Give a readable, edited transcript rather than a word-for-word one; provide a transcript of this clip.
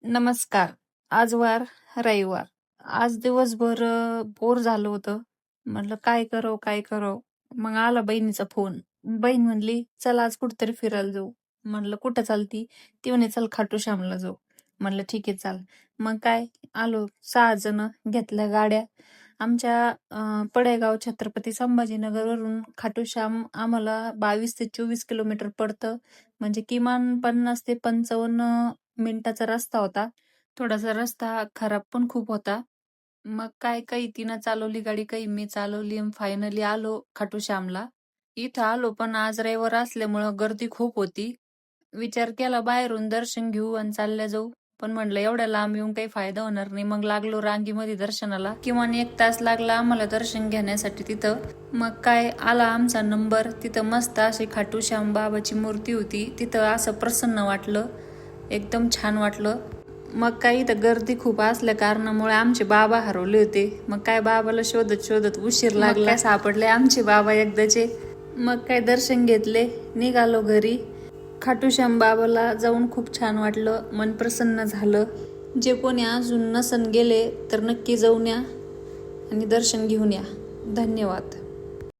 नमस्कार. आज वार रविवार. आज दिवसभर बोर झालं होतं. म्हटलं काय करावं, काय करावं? मग आला बहिणीचा फोन. बहीण म्हणली, "चल आज कुठेतरी फिरायला जाऊ." म्हणलं, "कुठं चालती?" ती म्हणे, "चल खाटू श्यामला जाऊ." म्हणलं, "ठीक आहे, चाल." मग काय आलो 6 जण, घेतल्या गाड्या. आमच्या पडेगाव छत्रपती संभाजीनगरवरून खाटू श्याम आम्हाला 22 ते 24 किलोमीटर पडतं. म्हणजे किमान 50 ते 55 मिनिटाचा रस्ता होता. थोडासा रस्ता खराब पण खूप होता. मग काय काही तिनं चालवली गाडी, काही मी चालवली आणि फायनली आलो खाटू श्यामला. इथं आलो पण आज रविवार असल्यामुळं गर्दी खूप होती. विचार केला बाहेरून दर्शन घेऊ आणि चालल्या जाऊ. पण म्हणलं एवढ्या लांब येऊन काही फायदा होणार नाही. मग लागलो रांगेमध्ये दर्शनाला. किमान 1 तास लागला आम्हाला दर्शन घेण्यासाठी तिथं. मग काय आला आमचा नंबर. तिथं मस्त अशी खाटू श्याम बाबाची मूर्ती होती. तिथं असं प्रसन्न वाटलं. एकदम छान वाटलं. मग काय इथं गर्दी खूप असल्या कारणामुळे आमचे बाबा हरवले होते. मग काय बाबाला शोधत शोधत उशीर लागला. काय सापडले आमचे बाबा एकदाचे. मग काय दर्शन घेतले, निघालो घरी. खाटू श्याम बाबाला जाऊन खूप छान वाटलं, मन प्रसन्न झालं. जे कोणी अजून नसन गेले तर नक्की जाऊन या आणि दर्शन घेऊन या. धन्यवाद.